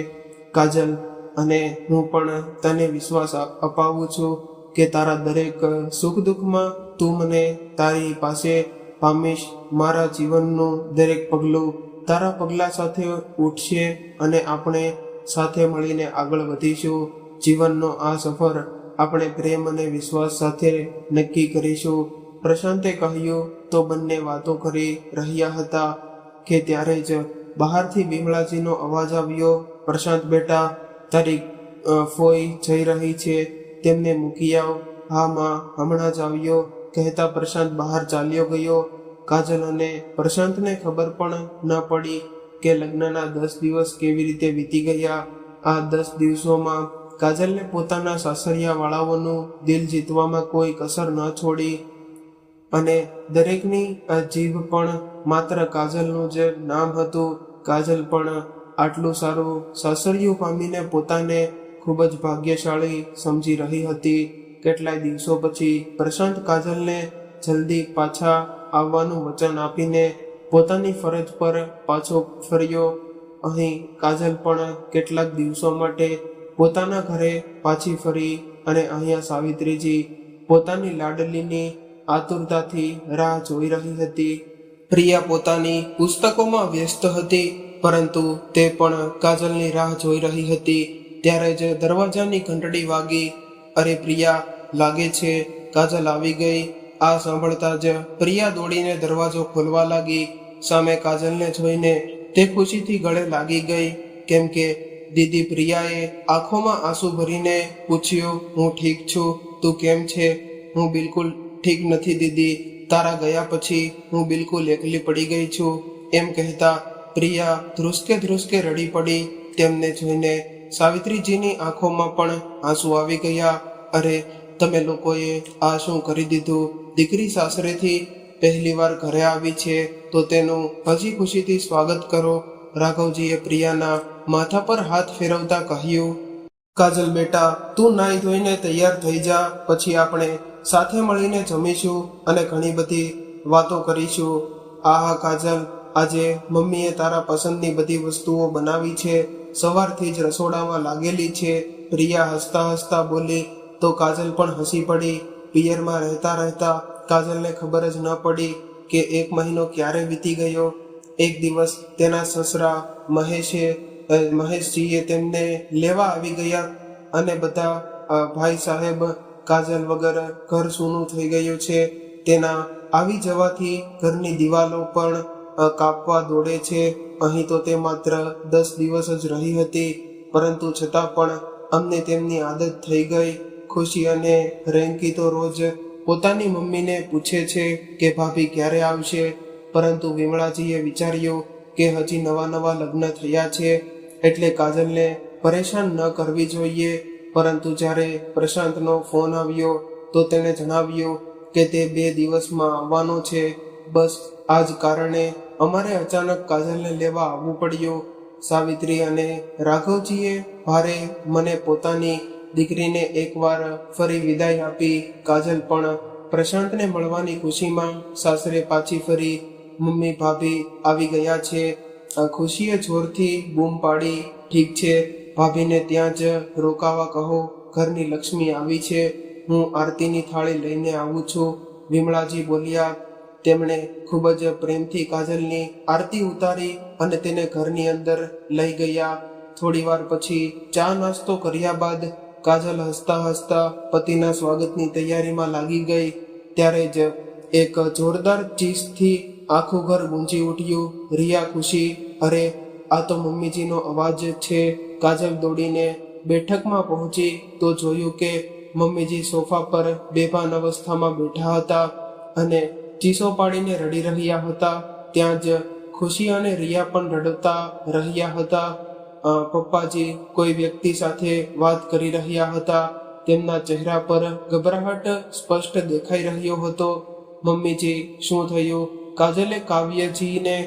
કાજલ. અને હું પણ તને વિશ્વાસ અપાવું છું કે તારા દરેક સુખ દુઃખમાં તું મને તારી પાસે પામીશ. મારા જીવનનું દરેક પગલું તારા પગલા સાથે ઉઠશે અને આપણે સાથે મળીને આગળ વધીશું. જીવનનો આ સફર આપણે પ્રેમ અને વિશ્વાસ સાથે નક્કી કરીશું. પ્રશાંતે કહ્યું તો બંને વાતો કરી રહ્યા હતા કે ત્યારે જ બહારથી વિમળાજીનો અવાજ આવ્યો. પ્રશાંત બેટા, તારી ફોઈ જઈ રહી છે, તેમને મૂકી આવ. હા માં, હમણાં જ આવ્યો, કહેતા પ્રશાંત બહાર ચાલ્યો ગયો. કાજલ અને પ્રશાંતને ખબર પણ ન પડી કે લગ્નના 10 દિવસ કેવી રીતે વીતી ગયા. આ 10 દિવસોમાં કાજલને પોતાના સાસરિયા વાળાઓનું દિલ જીતવામાં કોઈ કસર ન છોડી અને દરેકની જીભ પણ માત્ર કાજલનું જ નામ હતું. કાજલ પણ આટલું સારું સાસરિયું પામીને પોતાને ખૂબ જ ભાગ્યશાળી સમજી રહી હતી. કેટલાય દિવસો પછી પ્રશાંત કાજલને જલ્દી પાછા આવવાનું વચન આપીને પોતાની ફરજ પર પાછો ફર્યો. અહીં કાજલ પણ કેટલાક દિવસો માટે પોતાના ઘરે પાછી ફરી અને અહીંયા સાવિત્રીજી પોતાની લાડલીની આતુરતાથી રાહ જોઈ રહી હતી. પ્રિયા પોતાની પુસ્તકોમાં વ્યસ્ત હતી, પરંતુ તે પણ કાજલની રાહ જોઈ રહી હતી. ત્યારે જ દરવાજાની ઘંટડી વાગી. અરે પ્રિયા, લાગે છે કાજલ આવી ગઈ. આ સાંભળતા જ પ્રિયા દોડીને દરવાજો ખોલવા લાગી. સામે કાજલને જોઈને તે ખુશીથી ગળે લાગી ગઈ, કેમ કે દીદી પ્રિયાએ આંખોમાં આંસુ ભરીને પૂછ્યું, હું ઠીક છું, તું કેમ છે? હું બિલકુલ ઠીક નથી દીદી, તારા ગયા પછી હું બિલકુલ એકલી પડી ગઈ છું. એમ કહેતા પ્રિયા ધ્રુસકે રડી પડી. તેમને જોઈને સાવિત્રીજીની આંખોમાં પણ આંસુ આવી ગયા. અરે તમે લોકોએ આ શું કરી દીધું? દીકરી સાસરેથી પહેલીવાર ઘરે આવી છે તો તેનું હજી ખુશીથી સ્વાગત કરો. રાઘવજીએ પ્રિયાના માથા પર હાથ ફેરવતા કહ્યું, કાજલ બેટા, તું નાઈ ધોઈને તૈયાર થઈ જા, પછી આપણે સાથે મળીને જમીશું અને ઘણી બધી વાતો કરીશું. આહા કાજલ, આજે મમ્મીએ તારા પસંદની બધી વસ્તુઓ બનાવી છે, સવારથી જ રસોડામાં લાગેલી છે. પ્રિયા હસતા હસતા બોલી તો કાજલ પણ હસી પડી. પિયરમાં રહેતા કાજલને ખબર જ ન પડી કે 1 મહિનો ક્યારે વીતી ગયો. એક દિવસ તેના સસરા મહેશજીએ તેમને લેવા આવી ગયા અને બધા ભાઈ સાહેબ, કાજલ વગર ઘર સૂનું થઈ ગયું છે. તેના આવી જવાથી ઘરની દિવાલો પણ કાપવા દોડે છે. અહીં તો તે માત્ર 10 દિવસ જ રહી હતી, પરંતુ છતાં પણ અમને તેમની આદત થઈ ગઈ. ખુશી અને રેન્કી તો રોજ પોતાની મમ્મીને પૂછે છે કે ભાભી ક્યારે આવશે, પરંતુ વિમળાજીએ વિચાર્યું કે હજી નવા લગ્ન થયા છે એટલે કાજલને પરેશાન ન કરવી જોઈએ. પરંતુ જ્યારે પ્રશાંતનો ફોન આવ્યો તો તેણે જણાવ્યું કે તે 2 દિવસમાં આવવાનો છે. બસ આ જ કારણે અમારે અચાનક કાજલને લેવા આવવું પડ્યું. સાવિત્રી અને રાઘવજીએ ભારે મને પોતાની દીકરીને એકવાર ફરી વિદાય આપી. કાજલ પણ પ્રશાંતને મળવાની ખુશીમાં સાસરે પાછી ફરી. મમ્મી ભાભી આવી ગયા છે. ખુશીએ જોરથી બૂમ પાડી, ઠીક છે, ભાભીને ત્યાં જ રોકાવા કહો, ઘરની લક્ષ્મી આવી છે, હું આરતીની થાળી લઈને આવું છું, વિમળાજી બોલ્યા. તેમણે ખૂબ જ પ્રેમથી કાજલની આરતી ઉતારી અને તેને ઘરની અંદર લઈ ગયા. થોડીવાર પછી ચા નાસ્તો કર્યા બાદ કાજલ હસતા પતિના સ્વાગતની તૈયારીમાં લાગી ગઈ. ત્યારે જ એક જોરદાર ચીસથી આખું ઘર ગુંજી ઉઠ્યું. રિયા, ખુશી, અરે આ તો મમ્મીજીનો અવાજ છે. કાજલ દોડીને બેઠકમાં પહોંચી તો જોયું કે મમ્મીજી સોફા પર બેભાન અવસ્થામાં બેઠા હતા અને ચીસો પાડીને રડી રહ્યા હતા. ત્યાં જ ખુશી અને રિયા પણ રડતા રહ્યા હતા. પપ્પાજી કોઈ વ્યક્તિ સાથે વાત કરી રહ્યા હતા. તેમના ચહેરા પર ગભરાહટ સ્પષ્ટ દેખાઈ રહ્યો હતો. મમ્મીજી, શું થયું? કાજલે કાવ્યજીને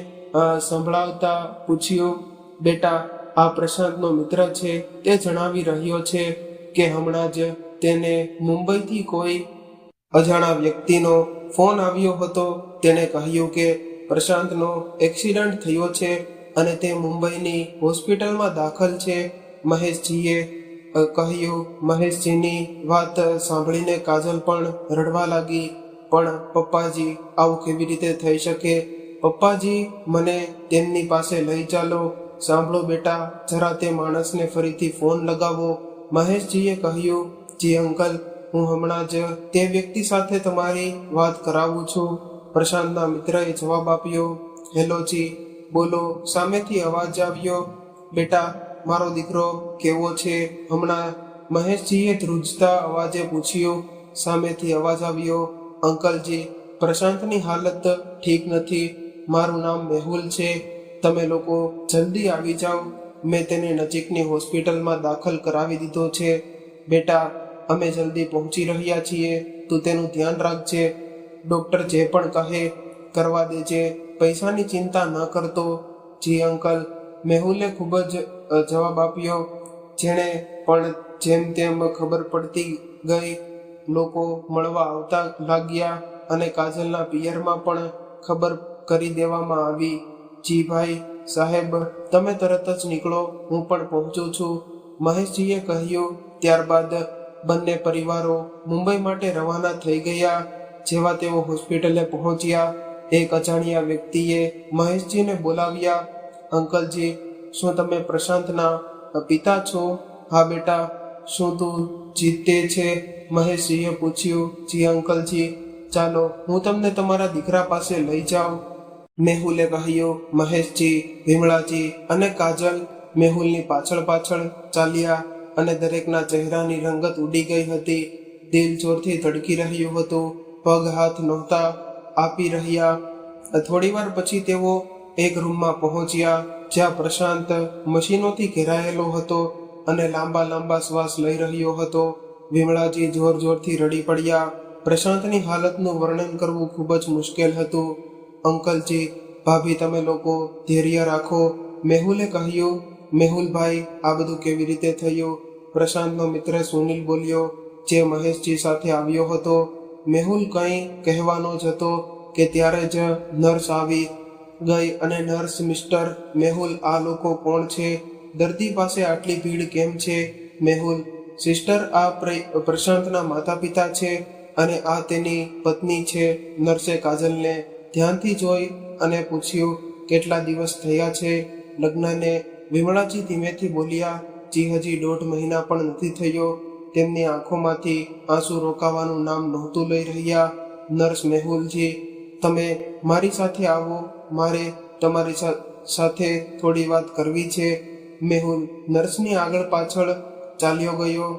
સંભળાવતા પૂછ્યું. બેટા, આ પ્રશાંતનો મિત્ર છે, તે જણાવી રહ્યો છે કે હમણાં જ તેને મુંબઈથી કોઈ અજાણા વ્યક્તિનો ફોન આવ્યો હતો. તેણે કહ્યું કે પ્રશાંતનો એક્સિડન્ટ થયો છે અને તે મુંબઈની હોસ્પિટલમાં દાખલ છે. મહેશજીએ કહ્યું. મહેશજીની વાત સાંભળીને કાજલ પણ રડવા લાગી. પણ પપ્પાજી આવું કેવી રીતે થઈ શકે? પપ્પાજી મને તેમની પાસે લઈ ચાલો. સાંભળો બેટા, જરા તે માણસને ફરીથી ફોન લગાવો. મહેશજીએ કહ્યું, જી અંકલ, હું હમણાં જ તે વ્યક્તિ સાથે તમારી વાત કરાવું છું. પ્રશાંતના મિત્રએ જવાબ આપ્યો, હેલો જી, બોલો. સામેથી અવાજ આવ્યો, બેટા મારો દીકરો કેવો છે હમણાં? મહેશજીએ ધ્રુજતા અવાજે પૂછ્યું. સામેથી અવાજ આવ્યો, અંકલજી, પ્રશાંતની હાલત ઠીક નથી. મારું નામ મેહુલ છે. તમે લોકો જલ્દી આવી જાઓ. મેં તેને નજીકની હોસ્પિટલમાં દાખલ કરાવી દીધો છે. બેટા, અમે જલ્દી પહોંચી રહ્યા છીએ. તું તેનું ધ્યાન રાખજે. ડૉક્ટર જે પણ કહે કરવા દેજે. પૈસાની ચિંતા ન કરતો. જી અંકલ, મેહુલે ખૂબ જ જવાબ આપ્યો. જેણે પણ જેમ તેમ ખબર પડતી ગઈ. લોકો મળવા આવતા લાગ્યા અને કાજલના પિયરમાં પણ ખબર કરી દેવામાં આવી. જી ભાઈ સાહેબ, તમે તરત જ નીકળો, હું પણ પહોંચું છું, મહેશજીએ કહ્યું. ત્યારબાદ બંને પરિવારો મુંબઈ માટે રવાના થઈ ગયા. જેવા તેઓ હોસ્પિટલે પહોંચ્યા, એક અજાણ્યા વ્યક્તિએ મહેશજીને બોલાવ્યા. અંકલજી, શું તમે પ્રશાંતના પિતા છો? હા બેટા. શું તું જીતે છે? મહેશજીએ પૂછ્યું. જી અંકલજી, ચાલો હું તમને તમારા દીકરા પાસે લઈ જાઉં, મેહુલે કહ્યું. મહેશજી, વિમળાજી અને કાજલ મેહુલની પાછળ પાછળ ચાલ્યા અને દરેકના ચહેરાની રંગત ઉડી ગઈ હતી. દિલ જોરથી ધડકી રહ્યું હતું. પગ હાથ નહોતા આપી રહ્યા. થોડીવાર પછી તેઓ એક રૂમમાં પહોંચ્યા જ્યાં પ્રશાંત મશીનોથી ઘેરાયેલો હતો અને લાંબા લાંબા શ્વાસ લઈ રહ્યો હતો. વિમળાજી જોર જોરથી રડી પડ્યા. પ્રશાંતની હાલતનું વર્ણન કરવું ખૂબ જ મુશ્કેલ હતું. અંકલજી, ભાભી, તમે લોકો ધૈર્ય રાખો, મેહુલે કહ્યું. મેહુલભાઈ, આ બધું કેવી રીતે થયું? પ્રશાંતનો મિત્ર સુનિલ બોલ્યો, જે મહેશજી સાથે આવ્યો હતો. મેહુલ કંઈ કહેવાનો જ હતો કે ત્યારે જ નર્સ આવી ગઈ અને નર્સ, મિસ્ટર મેહુલ, આ લોકો કોણ છે? દર્દી પાસે આટલી ભીડ કેમ છે? મેહુલ, સિસ્ટર, આ પ્રશાંતના માતા પિતા છે અને આ તેની પત્ની છે. નર્સે કાજલને ધ્યાનથી જોઈ અને પૂછ્યું, કેટલા દિવસ થયા છે લગ્નને? વિમળાજી ધીમેથી બોલ્યા, જી હજી 1.5 મહિના પણ નથી થયો. તેમની આંખોમાંથી આંસુ રોકાવાનું નામ નહોતું લઈ રહ્યા. નર્સ, મેહુલજી, તમે મારી સાથે આવો, મારે તમારી સાથે થોડી વાત કરવી છે. મેહુલ નર્સની આગળ પાછળ ચાલ્યો ગયો.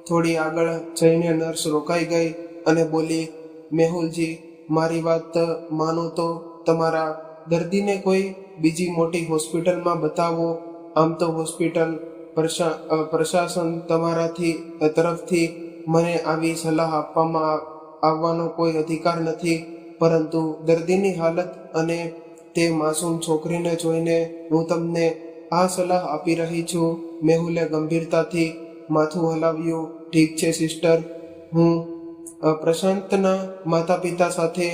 થોડી આગળ જઈને નર્સ રોકાઈ ગઈ અને બોલી, મેહુલજી, મારી વાત માનો તો તમારા દર્દીને કોઈ બીજી મોટી હોસ્પિટલમાં બતાવો. આમ તો હોસ્પિટલ પ્રશાસન તરફથી મને આવી સલાહ આપવામાં આવવાનો કોઈ અધિકાર નથી, પરંતુ દર્દીની હાલત અને તે માસૂમ છોકરીને જોઈને હું તમને આ સલાહ આપી રહી છું. મેહુલે ગંભીરતાથી માથું હલાવ્યું. ઠીક છે સિસ્ટર, હું પ્રશાંતના માતા પિતા સાથે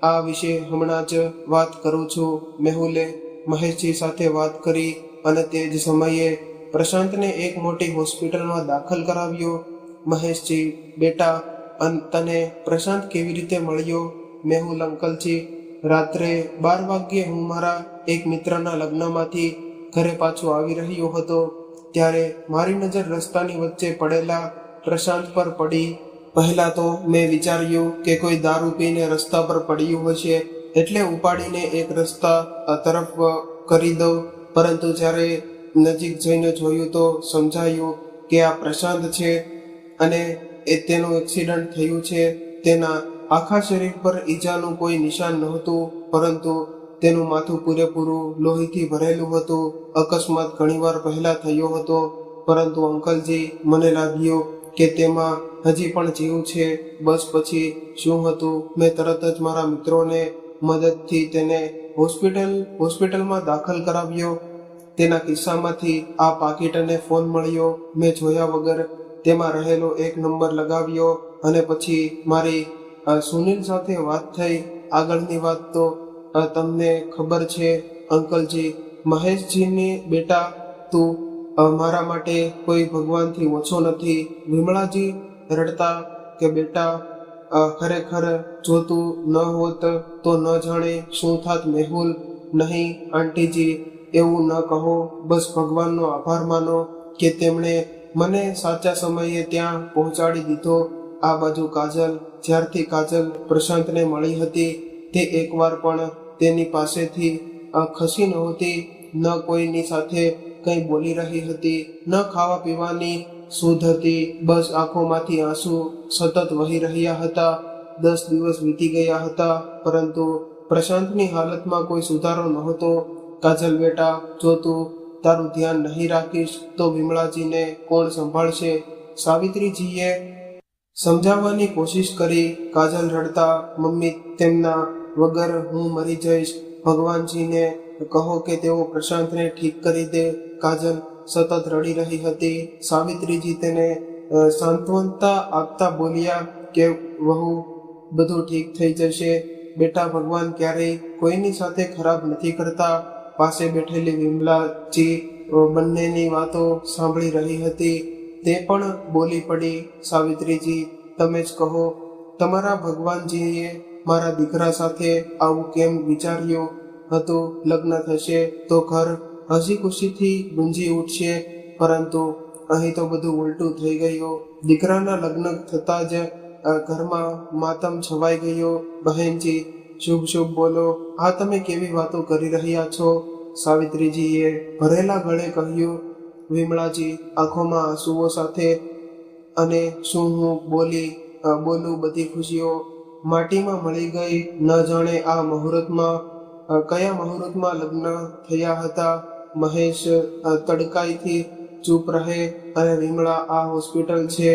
આ વિશે હમણાં જ વાત કરું છું. મેહુલે મહેશજી સાથે વાત કરી અને તે જ સમયે પ્રશાંતને એક મોટી હોસ્પિટલમાં દાખલ કરાવ્યો. મહેશજી, બેટા, તને પ્રશાંત કેવી રીતે મળ્યો? મેહુલ, અંકલજી, રાત્રે 12 વાગ્યે હું મારા એક મિત્રના લગ્નમાંથી ઘરે પાછો આવી રહ્યો હતો. ત્યારે મારી નજર રસ્તાની વચ્ચે પડેલા પ્રશાંત પર પડી. પહેલા તો મેં વિચાર્યું કે કોઈ દારૂ પીને રસ્તા પર પડ્યું હશે, એટલે ઉપાડીને એક રસ્તા તરફ કરી દઉં. પરંતુ જ્યારે નજીક જઈને જોયું તો સમજાયું કે આ પ્રશાંત છે અને તેનું એક્સિડન્ટ થયું છે. તેના આખા શરીર પર ઈજાનું કોઈ નિશાન નહોતું, પરંતુ તેનું માથું પૂરેપૂરું લોહીથી ભરેલું હતું. અકસ્માત ઘણીવાર પહેલા થયો હતો, પરંતુ અંકલજી, મને લાગ્યું કે તેમાં હજી પણ જીવ છે. બસ પછી શું હતું, મેં તરત જ મારા મિત્રોને મદદથી તેને હોસ્પિટલમાં દાખલ કરાવ્યો. તેના ખિસ્સામાંથી આ પાકીટ અને ફોન મળ્યો. મેં જોયા વગર તેમાં રહેલો એક નંબર લગાવ્યો અને પછી મારી સુનિલ સાથે વાત થઈ. આગળની વાત તો તમને ખબર છે અંકલજી. મહેશજીની બેટા, તું મારા માટે કોઈ ભગવાનથી ઓછો નથી. વિમળાજી રડતા કે બેટા, ખરેખર જોતું ન હોત તો ન જાણે શું થાત મેહુલ. નહીં આંટીજી, એવું ન કહો. બસ ભગવાનનો આભાર માનો કે તેમણે મને સાચા સમયે ત્યાં પહોંચાડી દીધો. આ બાજુ કાજલ, જ્યારથી કાજલ પ્રશાંતને મળી હતી તે એકવાર પણ તેની પાસેથી ખસી નહોતી. ન કોઈની સાથે કંઈ બોલી રહી હતી, ન ખાવા પીવાની સુધ હતી. બસ આંખોમાંથી આંસુ સતત વહી રહ્યા હતા. 10 દિવસ વીતી ગયા હતા, પરંતુ પ્રશાંતની હાલતમાં કોઈ સુધારો નહોતો. કાજલ બેટા, જો તું તારું ધ્યાન નહીં રાખીશ તો વિમળાજીને કોણ સંભાળશે? સાવિત્રીજીએ સમજાવવાની કોશિશ કરી. કાજલ રડતા, મમ્મી, તેમના વગર હું મરી જઈશ. ભગવાનજીને કહો કે તેઓ પ્રશાંતને ઠીક કરી દે. કાજલ સતત રડી રહી હતી. સાવિત્રીજી તેને સાંત્વનતા આપતા બોલ્યા કે વહુ, બધું ઠીક થઈ જશે. બેટા, ભગવાન ક્યારેય કોઈની સાથે ખરાબ નથી કરતા. પાસે બેઠેલી વિમલાજી બંનેની વાતો સાંભળી રહી હતી. તે પણ બોલી પડી, સાવિત્રીજી, તમે જ કહો, તમારા ભગવાનજીએ મારા દીકરા સાથે આવું કેમ વિચાર્યું હતું? લગ્ન થશે તો ઘર હસી ખુશીથી ગુંજી ઉઠશે, પરંતુ અહીં તો બધું ઉલટું થઈ ગયું. દીકરાના લગ્ન થતાં જ ઘરમાં માતમ છવાઈ ગયો. બહેનજી, શુભ શુભ બોલો. આ તમે કેવી વાતો કરી રહ્યા છો? સાવિત્રીજીએ ભરેલા ગળે કહ્યું. વિમળાજી આંખોમાં આંસુઓ સાથે, અને શું હું બોલું? બધી ખુશીઓ માટીમાં મળી ગઈ. ન જાણે આ મુહૂર્તમાં કયા મુહૂર્તમાં લગ્ન થયા હતા. મહેશ તડકાઈથી ચૂપ રહે. અને વિમળા, આ હોસ્પિટલ છે,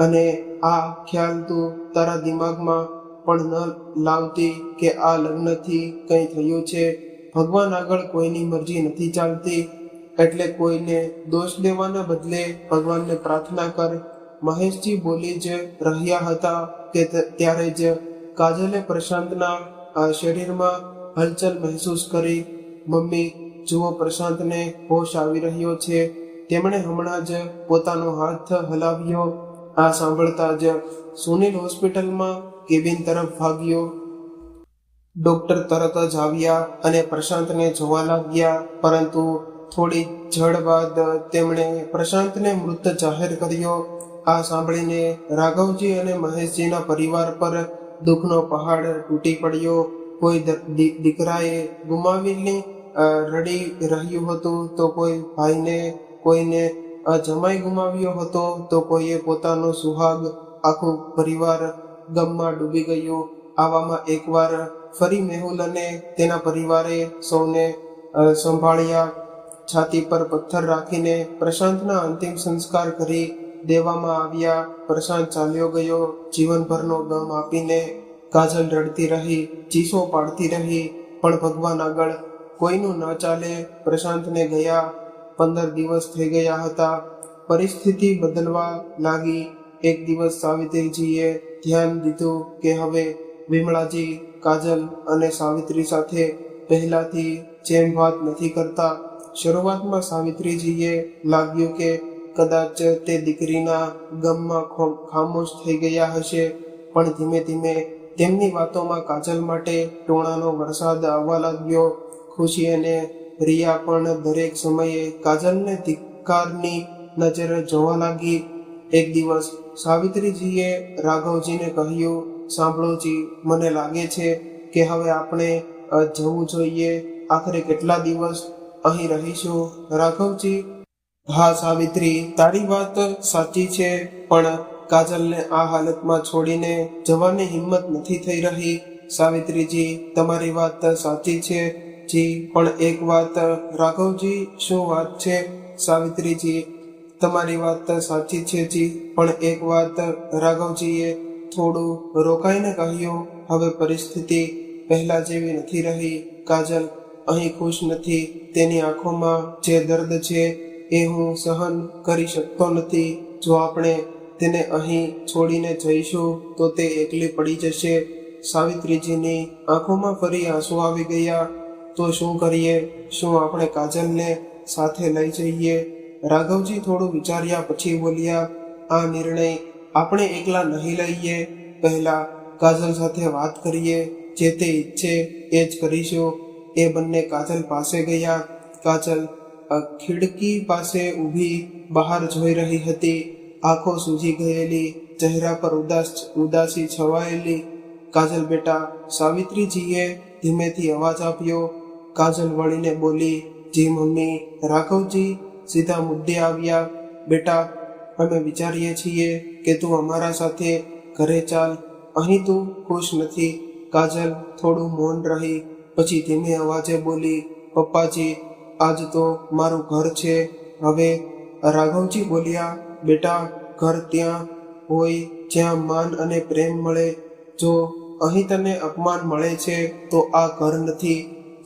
અને આ ખ્યાલ તું તારા દિમાગમાં પણ ન લાવતી કે આ લગ્નથી કંઈ થયું છે. ભગવાન આગળ કોઈની મરજી નથી ચાલતી, એટલે કોઈને દોષ દેવાના બદલે ભગવાનને પ્રાર્થના કર. મહેશજી બોલી જ રહ્યા હતા કે ત્યારે જ કાજલે પ્રશાંતના શરીરમાં હલચલ મહેસૂસ કરી. મમ્મી, જુઓ, પ્રશાંતને હોશ આવી રહ્યો છે. તેમણે હમણાં જ પોતાનો હાથ હલાવ્યો. આ સાંભળતા જ સુનિલ હોસ્પિટલમાં કેબિન તરફ ભાગ્યો. ડોક્ટર તરત જ આવ્યા અને પ્રશાંતને જોવા લાગ્યા, પરંતુ થોડી ઝડ બાદ તેમણે પ્રશાંતને મૃત જાહેર કર્યો. આ સાંભળીને રાઘવજી અને મહેશજીના પરિવાર પર દુઃખનો પહાડ તૂટી પડ્યો. કોઈ દીકરાએ ગુમાવેલી રડી રહ્યું હતું, તો કોઈ ભાઈને, કોઈને જમાઈ ગુમાવ્યો હતો, તો કોઈએ પોતાનો સુહાગ. આખું પરિવાર ગમમાં ડૂબી ગયું. આવામાં એકવાર ફરી મેહુલ અને તેના પરિવારે સૌને સંભાળ્યા. છાતી પર પથ્થર રાખીને પ્રશાંતના અંતિમ સંસ્કાર કરી દેવામાં આવ્યા. પ્રશાંત ચાલ્યો ગયો, જીવનભરનો ગમ આપીને. કાજલ રડતી રહી, ચીસો પાડતી રહી, પણ ભગવાન આગળ કોઈનું ન ચાલે. પ્રશાંતને ગયા 15 દિવસ થઈ ગયા હતા. પરિસ્થિતિ બદલવા લાગી. એક દિવસ સાવિત્રીજીએ ધ્યાન દીધું કે હવે વિમળાજી કાજલ અને સાવિત્રી સાથે પહેલાથી જેમ વાત નથી કરતા. શરૂઆતમાં સાવિત્રીજીએ લાગ્યું કે કદાચ તે દીકરીના ગમમાં ખામોશ થઈ ગયા હશે, પણ ધીમે ધીમે તેમની વાતોમાં કાજલ માટે ટોણાનો વરસાદ આવવા લાગ્યો. ખુશી અને રિયા પણ દરેક સમયે કાજલને ધિક્કારની નજરે જોવા લાગી. એક દિવસ સાવિત્રીજીએ રાઘવજીને કહ્યું, સાંભળોજી, મને લાગે છે કે હવે આપણે જવું જોઈએ. આખરે કેટલા દિવસ અહીં રહીશું? રાઘવજી: હા સાવિત્રી, તારી વાત સાચી છે, પણ કાજલને આ હાલતમાં છોડીને જવાની હિંમત નથી થઈ રહી. સાવિત્રીજી, તમારી વાત સાચી છે જી, પણ એક વાત. રાઘવજી: શું વાત છે? સાવિત્રીજી: તમારી વાત સાચી છે જી, પણ એક વાત. રાઘવજીએ થોડું રોકાઈને કહ્યું, હવે પરિસ્થિતિ પહેલા જેવી નથી રહી. કાજલ અહીં ખુશ નથી. તેની આંખોમાં જે દર્દ છે એ હું સહન કરી શકતો નથી. જો આપણે તેને અહીં છોડીને જઈશું તો તે એકલી પડી જશે. સાવિત્રીજીની આંખોમાં ફરી આંસુ આવી ગયા. તો શું કરીએ? શું આપણે કાજલને સાથે લઈ જઈએ? રાઘવજી થોડું વિચાર્યા પછી બોલ્યા, આ નિર્ણય આપણે એકલા નહીં લઈએ. પહેલા કાજલ સાથે વાત કરીએ, જે તે ઈચ્છે એ જ કરીશું. એ બંને કાજલ પાસે ગયા. કાજલ ખિડકી પાસે ઊભી બહાર જોઈ રહી હતી, આંખો સૂજી ગયેલી, ચહેરા પર ઉદાસી છવાયેલી. કાજલ બેટા, સાવિત્રીજીએ ધીમેથી અવાજ આપ્યો. કાજલ વળીને બોલી, જી મમ્મી. રાઘવજી સીધા મુદ્દે આવ્યા. બેટા, અમે વિચારીએ છીએ કે તું અમારા સાથે ઘરે ચાલ, અહીં તું ખુશ નથી. કાજલ થોડું મૌન રહી, પછી ધીમે અવાજે બોલી, પપ્પાજી, આજ તો મારું ઘર છે હવે. રાઘવજી બોલ્યા, બેટા, ઘર ત્યાં હોય જ્યાં માન અને પ્રેમ મળે. જો અહીં તને અપમાન મળે છે તો આ ઘર નથી.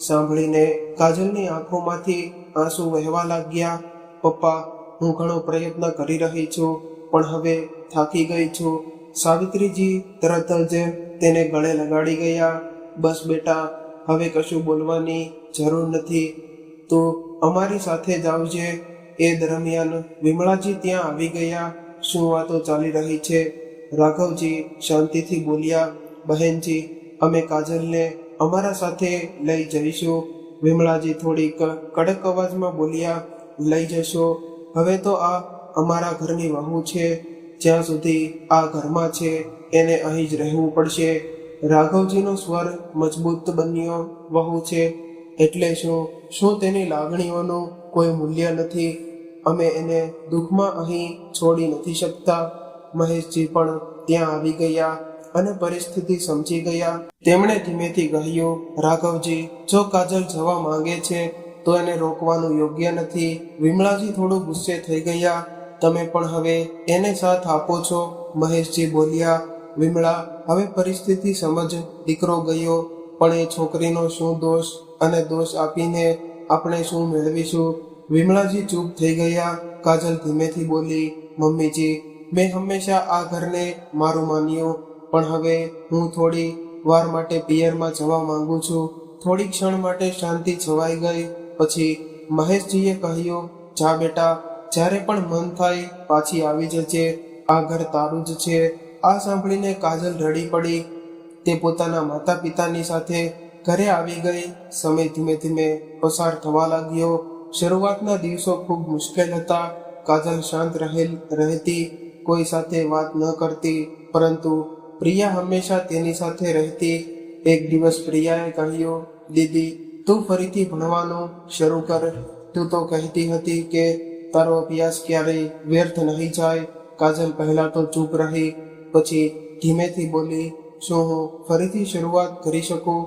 સાંભળીને કાજલની આંખોમાંથી આંસુ વહેવા લાગ્યા. પપ્પા, હું ઘણો પ્રયત્ન કરી રહી છું, પણ હવે થાકી ગઈ છું. સાવિત્રીજી તરત જ તેને ગળે લગાડી ગયા. બસ બેટા, હવે કશું બોલવાની જરૂર નથી, તું અમારી સાથે જ આવજે. એ દરમિયાન વિમળાજી ત્યાં આવી ગયા. શું વાતો ચાલી રહી છે? રાઘવજી શાંતિથી બોલ્યા, બહેનજી, અમે કાજલને અમારા સાથે લઈ જઈશું. વિમળાજી થોડીક કડક અવાજમાં બોલ્યા, લઈ જશો? હવે તો આ અમારા ઘરની વહુ છે, જ્યાં સુધી આ ઘરમાં છે એને અહીં જ રહેવું પડશે. રાઘવજીનો સ્વર મજબૂત બન્યો, વહુ છે એટલે શું તેની લાગણીઓનું કોઈ મૂલ્ય નથી? અમે એને દુઃખમાં અહીં છોડી નથી શકતા. મહેશજી પણ ત્યાં આવી ગયા અને પરિસ્થિતિ સમજી ગયા. તેમણે ધીમેથી કહ્યું, રાઘવજી, જો કાજલ જવા માંગે છે તો એને રોકવાનું યોગ્ય નથી. વિમળાજી થોડું ગુસ્સે થઈ ગયા, તમે પણ હવે એને સાથ આપો છો. મહેશજી બોલ્યા, વિમળા, હવે પરિસ્થિતિ સમજ. દીકરો ગયો, પણ એ છોકરીનો શું દોષ? અને દોષ આપીને આપણે શું મેળવીશું? વિમળાજી ચૂપ થઈ ગયા. કાજલ ધીમેથી બોલી, મમ્મીજી, મેં હંમેશા આ ઘરને મારું માન્યું, પણ હવે હું થોડી વાર માટે પિયરમાં જવા માંગુ છું. થોડી ક્ષણ માટે શાંતિ છવાઈ ગઈ. પછી મહેશજીએ કહ્યું, જા બેટા, જ્યારે પણ મન થાય પાછી આવી જજે, આ ઘર તારું જ છે. આ સાંભળીને કાજલ રડી પડી. તે પોતાના માતા પિતાની સાથે ઘરે આવી ગઈ. સમય ધીમે ધીમે પસાર થવા લાગ્યો. શરૂઆતના દિવસો ખૂબ મુશ્કેલ હતા. કાજલ શાંત રહેતી, કોઈ સાથે વાત ન કરતી, પરંતુ પ્રિયા હંમેશા તેની સાથે રહેતી. એક દિવસ પ્રિયાએ કહ્યું, દીદી, તું ફરીથી ભણવાનું શરૂ કર. તું તો કહેતી હતી કે તારો અભ્યાસ ક્યારેય વ્યર્થ નહીં જાય. કાજલ પહેલા તો ચૂપ રહી, પછી ધીમેથી બોલી, શું હું ફરીથી શરૂઆત કરી શકું?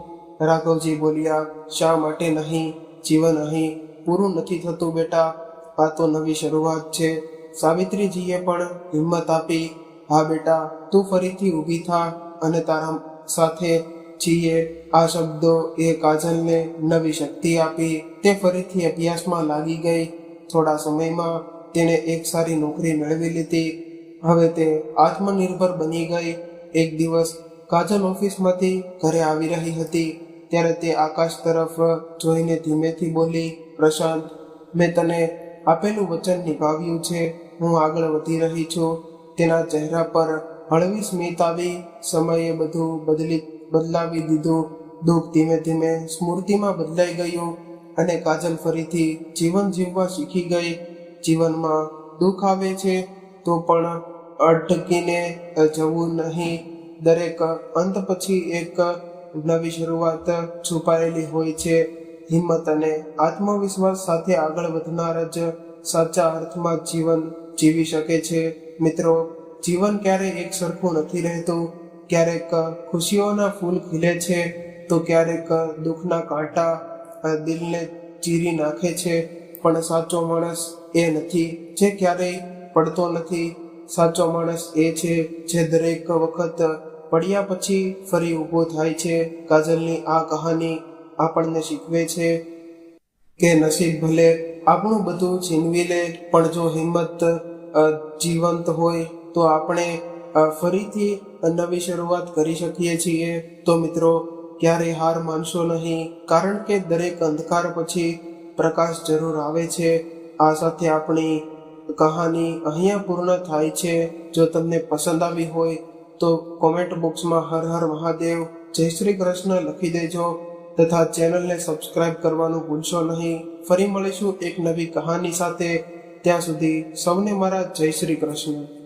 રાઘવજી બોલ્યા, શા માટે નહીં? જીવન અહીં પૂરું નથી થતું બેટા, આ તો નવી શરૂઆત છે. સાવિત્રીજીએ પણ હિંમત આપી, હા બેટા, તું ફરીથી ઊભી થા અને તારા સાથે છીએ. આ શબ્દો એ કાજલને નવી શક્તિ આપી. તે ફરીથી અભ્યાસમાં લાગી ગઈ. થોડા સમયમાં તેણે એક સારી નોકરી મેળવી લીધી. હવે તે આત્મનિર્ભર બની ગઈ. એક દિવસ કાજલ ઓફિસમાંથી ઘરે આવી રહી હતી, ત્યારે તે આકાશ તરફ જોઈને ધીમેથી બોલી, પ્રશાંત, મેં તને આપેલું વચન નિભાવ્યું છે. હું આગળ વધી રહી છું. તેના ચહેરા પર હળવી સ્મિત આવી. સમયે બધું બદલાવી દીધું. દુઃખ ધીમે ધીમે સ્મૃતિમાં બદલાઈ ગયું અને કાજલ ફરીથી જીવન જીવવા શીખી ગઈ. જીવનમાં દુઃખ આવે છે તો પણ અટકીને જવું નહીં. દરેક અંત પછી એક નવી શરૂઆત છુપાયેલી હોય છે. હિંમત અને આત્મવિશ્વાસ સાથે આગળ વધનાર જ સાચા અર્થમાં જીવન જીવી શકે છે. મિત્રો, જીવન ક્યારેય એક સરખું નથી રહેતું. ક્યારેક ખુશીઓના ફૂલ ખીલે છે તો ક્યારેક દુઃખના કાંટા દિલને ચીરી નાખે છે. પણ સાચો માણસ એ નથી જે ક્યારેય પડતો નથી. સાચો માણસ એ છે જે દરેક વખત પડ્યા પછી ફરી ઊભો થાય છે. કાજલની આ કહાની આપણને શીખવે છે કે નસીબ ભલે આપણું બધું છીનવી લે, પણ જો હિંમત જીવંત હોય તો આપણે ફરીથી નવી શરૂઆત કરી શકીએ છીએ. તો મિત્રો, ક્યારેય હાર માનશો નહીં, કારણ કે દરેક અંધકાર પછી પ્રકાશ જરૂર આવે છે. આ સાથે આપણી કહાની અહીંયા પૂર્ણ થાય છે. જો તમને પસંદ આવી હોય તો તો કોમેન્ટ બોક્સમાં હર હર મહાદેવ, જય શ્રી કૃષ્ણ લખી દેજો તથા ચેનલને સબસ્ક્રાઇબ કરવાનું ભૂલશો નહીં. ફરી મળીશું એક નવી કહાની સાથે. ત્યાં સુધી સૌને મારા જય શ્રી કૃષ્ણ.